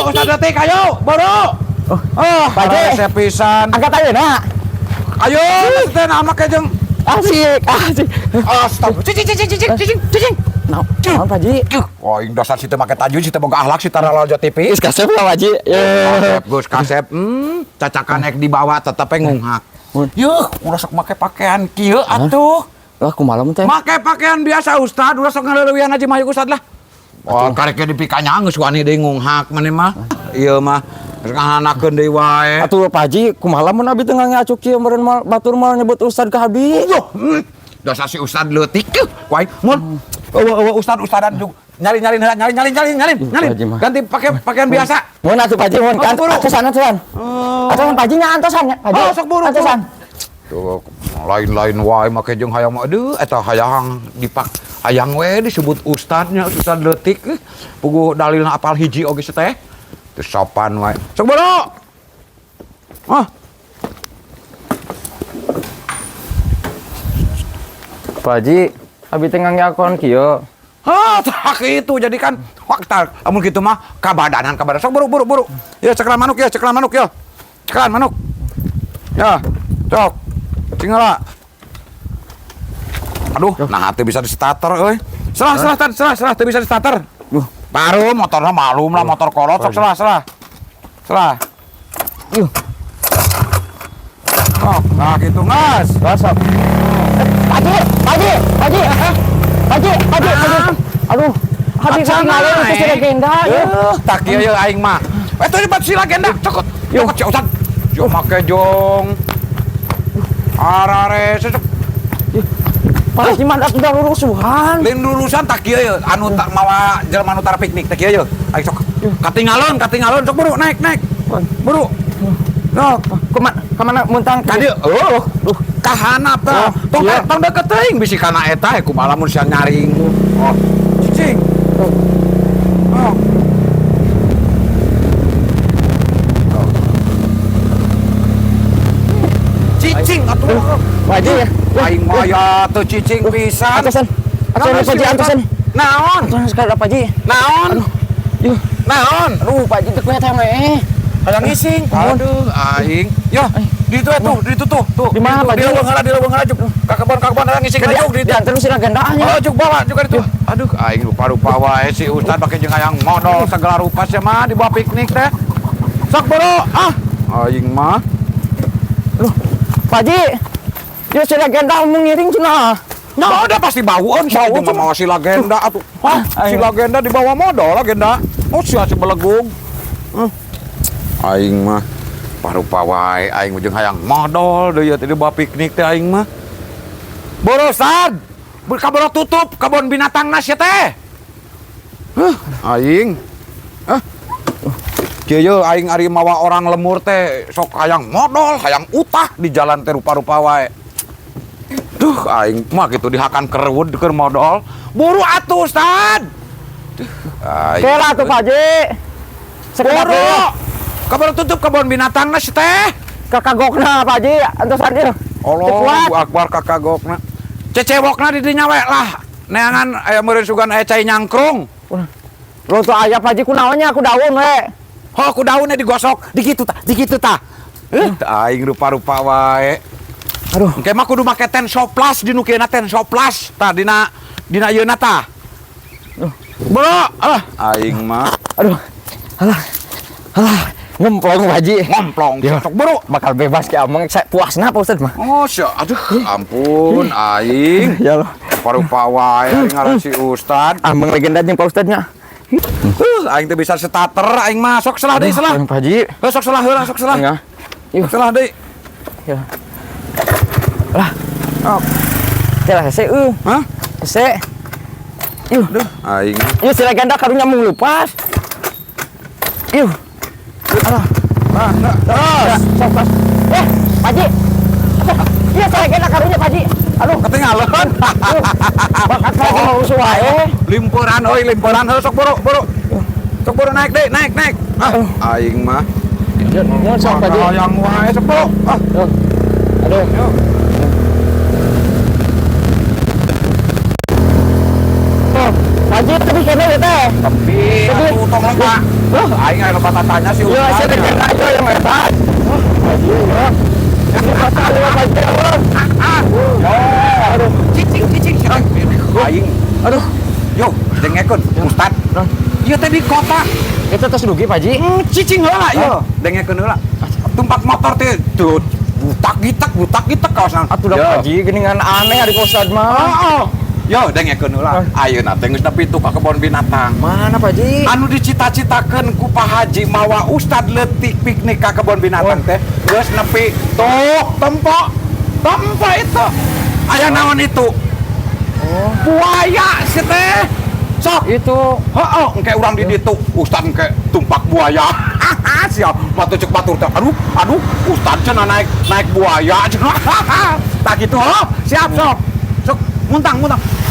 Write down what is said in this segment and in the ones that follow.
Ustaz Detik, ayo, boro. Pak Haji. Saya pisan. Angkat aja nak. Ayo, teh nama kejeng. Asik. Astagfirullah. Cicing. Naon Pak Haji? Oh, yang dasar situ make tajwid, situ boga akhlak, situ ralajo TV. Geus kasep lah Pak Haji. Kasep, Gus, kasep. Cacakan ek di bawah, tetep ngunghak. Yuh, udah sok make pakaian kieu atuh. Lah kumaha teh? Make pakaian biasa Ustad, udah sok ngaleuweuhan Haji Mayuk Ustad lah. Oh, karek di pikanya geus wani deui ngunghak maneh mah. Ieu mah ngahanakeun deui wae. Atuh Pak Haji, kumaha mun abi teu ngacuk kieu meureun mah batur mah nyebut Ustad ka abi. Dasar si Ustad leutik kuai mun. Ustadan juga nyalin. Ganti pakai pakaian biasa. Mun atuh Pak Haji mun kan atusan. Atuh Pak Haji nya antosan nya. Oh, sok buru. Antosan. Tuh, lain-lain wae make jeung hayang aduh eta hayang dipak hayang we disebut ustadnya Ustad leutik puguh dalilna apal hiji oge teh. Teu sopan wae. Sok buru. Pak Haji, abi teh ngangakon kieu. Tak itu jadi kan waktu amun gitu mah kabadanan sok buru. Ya ceklan manuk ya. Ceklan manuk. Ya, cok. Cingala. Aduh, nah teu bisa di starter euy. Salah teu bisa di starter. Baru motornya malum lah motor kolot sok salah. Yuh. Oh, nah gitu ngas. Basap. Haji. Aduh, habis ketinggalan itu si legenda. Tak kieu ye aing mah. Itu di si legenda cokot. Yo kecil Ustad. Yo make jong. Arare sesek. Pak Haji mah udah lurusuhan. Lain lulusan tak kieu ye anu tak mawa jelema anu tara piknik tak kieu ye. Aing sok. Katinggalon sok buru naik. Buru. Nok, kemana muntang? Kadi, kahanap tah. Tong deket teuing bisi kana eta kumaha lamun sia nyaring. Oh, cicing. Cicing atuh. Wajib ya. Aing mah ya teu cicing pisan. Atusan Pak Haji, atusan. Naon? Atusan sekali Pak Haji. Naon? Naon? Aduh, Pak Haji teu kelihatan Hayang ngising. Aduh, aing. Yo, di itu tuh. Di mana Pak Haji? Di leuweung ngajuk. Ka kebon hayang ngising ngajuk di itu. Terus si legendanya. Oh, juk bawa juga itu. Aduh, aing rupa-rupa wae si Ustad pake jeung hayang modal segala rupa sia mah dibawa piknik teh. Sok boro. Aing mah. Loh, Pak Haji. Dia si legenda mau ngiring cenah. Nah, udah pasti bauan sama si legenda atuh. Si legenda dibawa modal legenda. Oh, sia si belegung. Aing mah parupa wae aing jeung hayang modal deui teh bawa piknik teh aing mah. Borosan. Kaboro tutup kebon binatangna sia teh. Aing. Kieu aing ari mawa orang lemur teh sok hayang modal, hayang utah di jalan teh rupa-rupa wae. Duh, aing mah kitu dihakan kerewud keur modal. Buru atuh, Ustad. Kela tuh Pak Haji. Buru. Kabar tutup kebun binatang na teh. Kakagokna Pak Haji, antosan ieu. Allahu Akbar kakagokna. Cecewokna di dinya we lah. Neangan aya meureun sugan aya cai nyangkrung. Lo tuh aya Pak Haji kunaonnya ku daun we. Oh, ku daunnya digosok, dikitu tah. Aing rupa-rupa wae. Aduh, engke mah kudu make ten soplas di nu kieu na ten soplas tah dina yeuna tah. Bro, aing mah. Aduh. Alah. Ngemplong Pak Haji. Ngemplong. Sok buru bakal bebas ki ameng puasna Pak Ustad mah. Oh, aduh ampun aing. Ya Allah. Parupa wae ngaran si Ustad. Ameng legenda jeung Pak Ustadnya. Aing teh bisa starter aing mah sok salah deui salah. Pak Haji. Sok salah heula sok salah. Yuk salah deui. Ya. Lah. Oh. Teh hese Hah? Hese. Yuh, aing. Yuh si legenda karunya mung lupas. Yuh. Sok pas. Pak Haji. Iya si legenda karunya Pak Haji. Aduh, ketinggalan. Bakat saya mau usuh wae. Limpuran heuh sok buru. Sok buru naik. Aing mah. Mun sok Pak Haji. Yang wae sok buru. Aduh. Pak Haji tapi kene teh. Tapi atuh tong lengkap. Aing aya lupa tanya si Iya, saya Ustad. teh aja yang hebat. Haji ya. Ini pasal ya Haji. Aduh, cicing. Aing. Aduh, Yo, dengekeun Ustad. Ieu teh di kota. itu tos dugi Pak Haji. Cicing heula yo. Dengekeun heula. Tumpak motor teh tuh butak gitek kaosna. Atuh dah Yo. Pak Haji geuningan aneh ari Pak Ustad mah. Oh. Yo, dengekeun heula. Ayeuna teh geus nepi tu ka kebon binatang. Mana Pak Haji? Anu dicita-citakeun ku Pak Haji mawa Ustad leutik piknik ka kebon binatang teh geus nepi tuh tempo itu. Aya naon itu? Buaya sih teh. Sok. Itu Heeh, engke urang di ditu, Ustad engke tumpak buaya. Siap, matu cek batur teh. Aduh, Ustad cenah naik buaya. Tak gitu, siap sok. Sok muntang.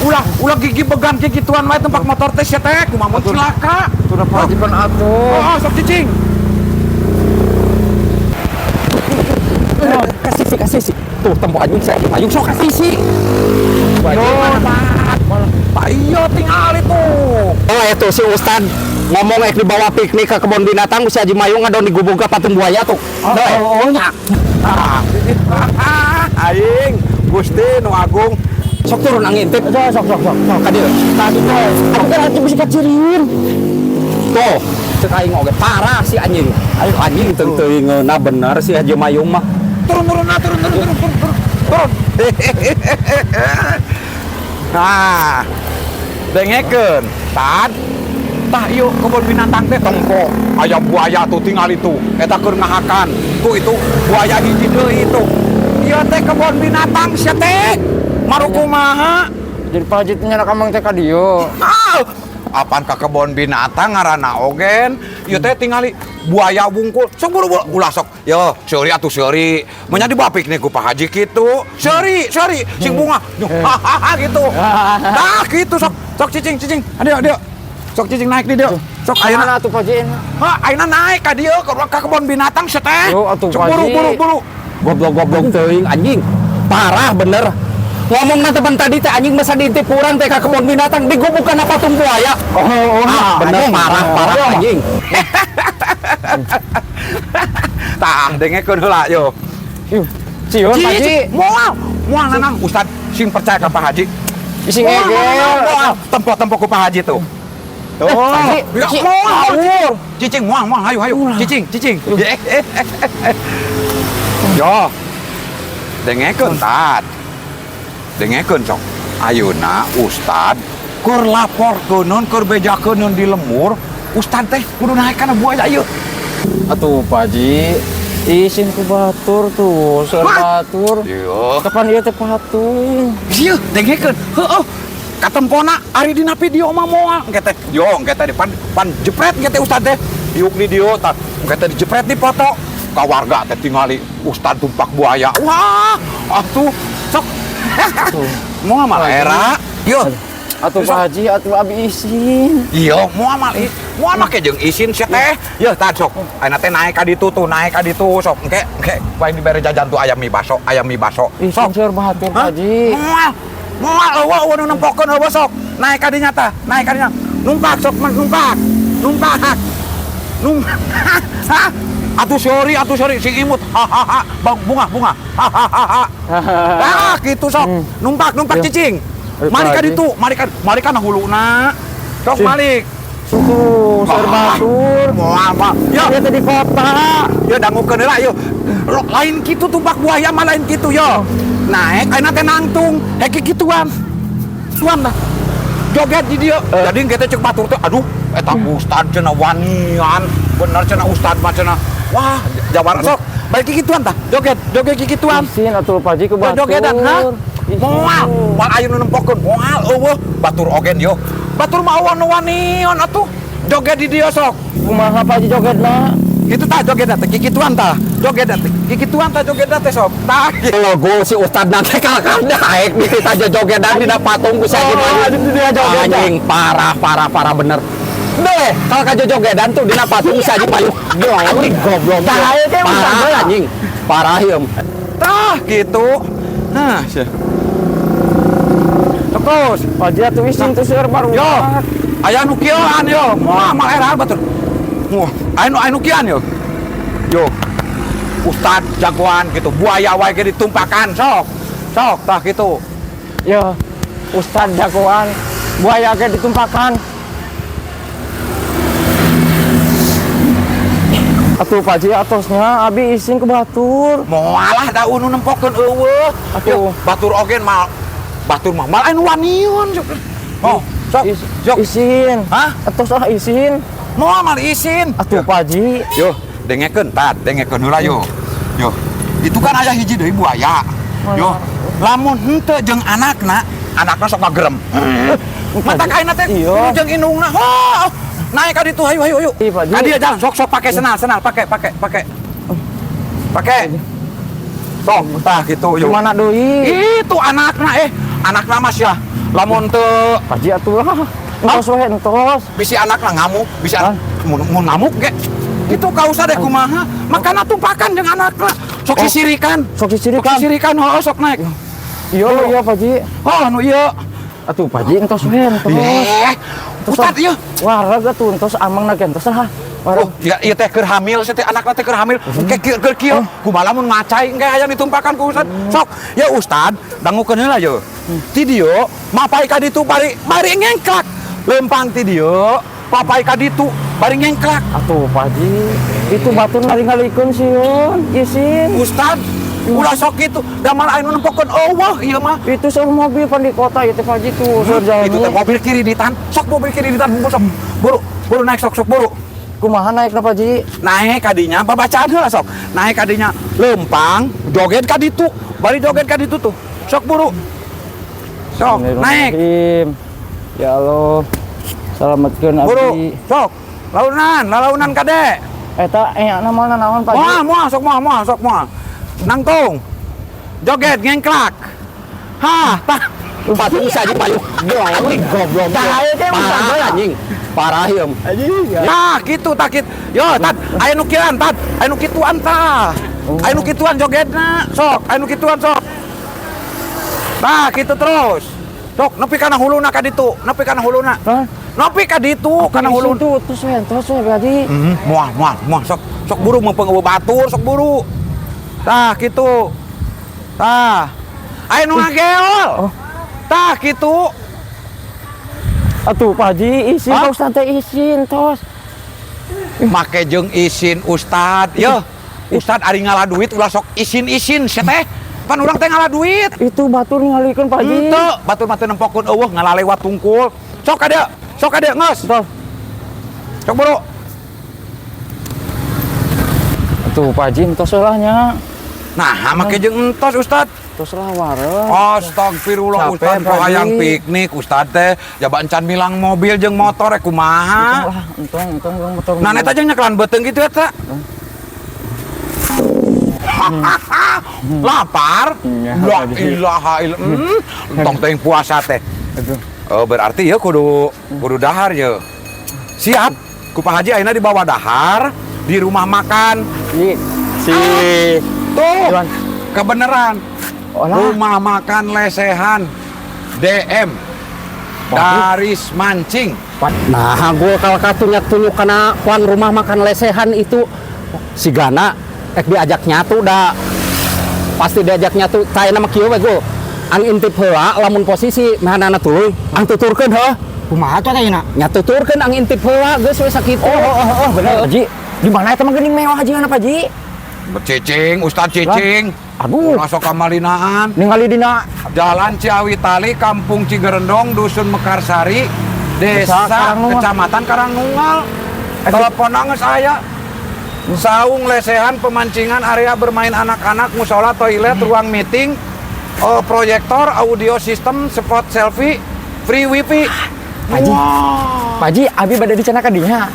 Ulah gigi began gigituan wae tempat motor teh sia teh kumaha mun cilaka. itu dah Pak Haji pan atuh. Oh, sok cicing. Kasih sih. Tuh tempo anjing saya ayung sok kasih sih. Yo, Pak iyo tinggal itu. Oh itu si Ustad ngomong dibawa piknik ke kebun binatang si Haji Mayung ngadon digubung ke patung buaya tuh. Oh, nya. Aing, Gusti nu agung. Sok turun angin tip. Sok ka dieu. Tadi teh aku kan atuh bisa kaciriun. Tuh, cek aing oge parah si anjing. Ayo anjing teuing-teuingna bener si Haji Mayung mah. Turun. Nah, dengekeun, Tad. Tah ieu kebun binatang teh tempo. Aya buaya tuh tinggal itu. Eta keur ngahakan. Tuh itu buaya hiji deui itu. Ieu teh kebun binatang sia teh. Marukumaha? Jadi Pak Haji nya kamang teh ka dieu. Apaan ka kebun binatang ngaranna ogen. Ieu teh tingali buaya bungkul. Sok buru ulah sok. Yo, seuri atuh seuri. Mun nya dibawa piknik ku Pak Haji kitu. Seuri sing bunga. Hahaha gitu. Tah gitu sok cicing. Adio. Sok cicing naik di dieu. Sok Ayeuna ayeuna atuh Pak Haji. ayeuna naik ka dieu ka kebun binatang sia teh. Yo, atuh, Sok Pak Haji. buru. Goblok teuing anjing. Parah bener. Ngomong na teman tadi teh anjing masa diintip urang teh ka kebun binatang digubukan apa patung buaya. Bener parah anjing. Tah dengekeun heula yo. Cium Pak Haji. Moal nanang Ustad sing percaya ka Pak Haji. Ising egel. Tempo ku Pak Haji tuh. Tuh. Haji, Ya, moal. Cicing moal hayu. Cicing. Yo. Dengekeun Tad. Dengekeun sok. Ayeuna Ustad keur laporkeuneun keur bejakeun di lemur. Ustad teh kudu naik kana buaya ieu. Atuh Pak Haji, izin ku batur tuh, seueur batur. Yo. Kapan ieu teh patung? Ieu dengekeun. Heueuh. Katempona ari dina video mah moal engke teh. Yo, engke teh pan jepret engke teh Ustad teh. Diuk di dieu tah. Engke teh dijepret di foto. Ka warga teh tingali Ustad tumpak buaya. Wah, atuh sok. Moal mah era. Yo. Atuh Pak Haji, atuh abi izin. Iya, moal mah ke jeung isin sia teh. Yeuh, tah sok. Ayeuna teh naik ka ditu sok. Engke wae dibere jajan tuh ayam mie baso. Izin seueur batur Pak Haji. Moal eueuh nu nempokeun eueuh sok. Naik ka dinya tah, Numpak sok numpak. Atuh sorry sing imut. Hahaha. Bunga. Hahaha. Ah, kitu sok. Numpak cicing. Mari ka ditu, mari ka huluna. Sok balik. Tuh, seueur batur. Moal. Yo, Ieu teh di kota. yo dangukeun heula yo. Lain kitu tumpak buaya mah lain kitu yo. Naik ayeuna teh nangtung, heki kituan. Tuan dah. Joget di dieu. Jadi engke teh ceuk batur teh aduh eta Ustad cenah wanian. Bener cenah Ustad mah cenah. Wah, jawara sok. Balik kikituan tah. Joget kikituan. Izin atuh Pak Haji ku batur. Jogetan ha? Moal aya nu nempokeun moal eueuh batur ogen yo. Batur mah nu wanian atuh. Joget di dieu sok. Kumaha Pak Haji jogetna? Itu tah jogetan teh kikituan tah. Jogetan teh sok. Tah. Logo si Ustad nanti kakak naik di kita jogetan di patung ku Haji Mayung. Anjing parah bener. Deh, kalau kajo jogedan tuh di patung si Haji Mayung. Anjing goblok. Parah anjing. Parah ieu. Tah gitu. Nah, sia. Terus, Pak Haji atuh izin tuh seueur baru. yo. Aya nu kieuan yo. Moal era batur. Wah, anu kian yo. Yo. Ustad jagoan gitu, buaya wae ge ditumpakan sok. Sok tah gitu. Ya, Ustad jagoan, buaya ge ditumpakan. Atuh Pak Ji atosnya abi izin ke batur. Moalah da unu nempokeun eueuh. Atuh. Batur oge mal batur mah mal anu waniun. Oh, sok. Sok. Izin. Hah? Atos izin. Moal mal izin. Atuh Pak Ji. Yo, dengekeun tad, dengekeun heula yo. Yo. Itu kan aya hiji deui buaya. Yo. Lamun henteu jeung anakna sok ngagerem. Mata kaina teh Iya. jeung indungna. Oh, naik ka ditu hayu. Iya, Pak Ji. Ka dieu jalan sok pakai senal, pakai. Sok, tah gitu yo. Gimana deui? Itu anakna mas ya. Lamun teu Pak Ji atuh lah. Entos we entos. bisi anakna ngamuk, bisi anak mun ngamuk ge. Itu kausa deh kumaha, makana tumpakan jeung anakna. Sok sisirikan. Sok disirikan. Sisirikan heuh sok naik. Iya Pak Ji. Oh, anu ieu. Atuh Pak Ji entos we entos. Ustad ieu. Wareg atuh entos amang na entos lah. Oh, ya ieu teh keur hamil, teh anakna teh keur hamil. Keur kieu, kumaha lamun macai engke aya ditumpakan ku Ustad. Sok, ya Ustad, dangukeun heula yeuh. Ti dieu, mapai ka ditu bari ngengklak. Lempang ti dieu, papai ka ditu bari ngengklak. Atuh Pak Ji, itu batur ngaling-ngalikeun sieun, izin. Ustad, ulah sok kitu, da malah anu nempokeun eueuh ieu mah. Itu sewa mobil pan di kota itu Pak Ji tuh, surjani. Itu teh mobil kiriditan. Sok mobil kiriditan sok. Buru naik sok buru. Kumaha naik na Pak Ji? Naik kadinya babacaan heula sok. Naik kadinya lempang, joget ka ditu. Bari joget ka ditu tuh. Sok buru. Sok, naik. Bismillahirrahmanirrahim. Ya Allah, selamatkeun Buru. abdi. Sok. Lalaunan kade. Eta namana naon Pak Ji? Moal, sok moal. Nangtung. Joget ngengklak. Hah, tah. Patung saja payung. Goblok. Cahaya teh Parah anjing. Parah ieu. Nah, gitu takit. Yo, tad, aya nu kieuan, tad. Aya nu kituan tah. Aya nu kituan jogetna. Sok, aya nu kituan sok. Nah, gitu terus. Sok, nepi kana huluna ka ditu, nepi kana huluna. Hah? Nepi ka ditu, kana huluna. Tuh, terus we Pak Ji. Moal, sok buru meupeung batur, sok buru. Tah, gitu. Tah. Aya nu ngageol. Tah, gitu. Atuh Pak Ji, izin Hah? Pak Ustad teh izin tos. Make jeung izin Ustad. Yeuh, Ustad ari ngalah duit ulah sok izin sia teh. Pan urang teh ngalah duit. Itu batur ngalikeun Pak Ji. Henteu, batur mah teu nempokeun eueuh ngalah lewat tungkul. Sok ka dieu, geus. Tos. Sok buru. Atuh Pak Ji entos lah nya. Nah, make jeung entos Ustad. Tos lah wareg. Astagfirullah Capek, Ustad Pak hayang Ji. piknik Ustad teh. Jaba encan milang mobil jeung motor kumaha. Untung motor. Nah, eta jeung nyekelan beuteung kitu eta. Lapar? Iya, La Pak Ji. ilaha illallah. Entong teh puasa teh. Aduh. Oh, berarti ya kudu dahar ya. Siap. Ku Pak Haji ayeuna dibawa dahar di rumah makan. Si Tuh. Juan. Kebeneran. Olah. Rumah makan lesehan DM Daris Mancing. Nah, gue kalau katunya tunjuk karena kuan rumah makan lesehan itu si Gana diajak nyatu dah pasti diajak nyatu saya nama kieu we go ang intip heula lamun posisi mehanana tuluy ang tuturkeun heuh Kumaha tuh tanya? nyatuturkeun ang intip heula geus we sakitu. Oh, bener Pak Ji. Di mana eta mah geuning mewah aja Pak Ji? Cicing, Ustad Cicing. Aduh. Masuk kamalinaan. Ningali dina Jalan Ciawi Tali, Kampung Cigerendong, Dusun Mekarsari, Desa Karangnungal. Kecamatan Karangnungal. Telepon geus aya. Saung lesehan pemancingan area bermain anak-anak, musola, toilet, ruang meeting, proyektor, audio system, spot selfie, free wifi. Pak Ji. Pak Ji, abi bade dicana ka dinya.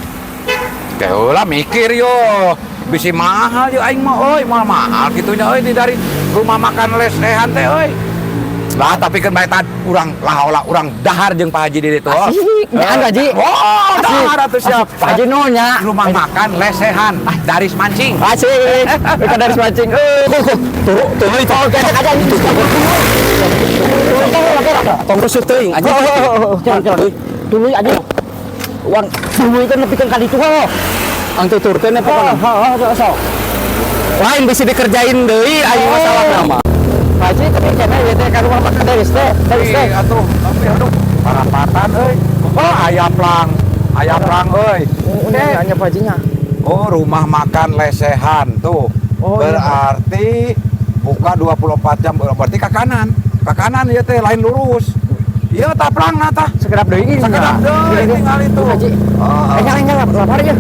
Teulah mikir yo. Bisi mahal yo aing mah euy, mahal kitunya euy di dari rumah makan lesehan teh euy. Lah tapi kan bae tad urang lahola urang dahar jeung Pak Haji di ditu. Asik, nyaan, Pak Ji. Oh, dahar atuh siap. Pak Ji nonya. Rumah makan lesehan Daris Mancing. Asik. Mereka dari mancing. Turu itu gesek aja itu. Tong resep teuing aja. Jangan. Tuluy aja. Wan, tuluy kan nepikeun ka ditu heuh. ang tuturkeun ya Oh, pokoknya. sok. Lain bisa dikerjain deui aya masalah nama. Haji tapi kena ya teh ka rumah makan Deris teh. Deris teh. Atuh, tapi aduh, parapatan euy. Oh, aya plang euy. Hanya pajinya. Oh, rumah makan lesehan tuh. Oh, iya. Berarti buka 24 jam, berarti ke kanan. Ke kanan ya teh lain lurus. Iya tah plang tah. Sekedap deui ini. Sekedap deui tinggal itu. Haji. Oh. Enggak lapar ya.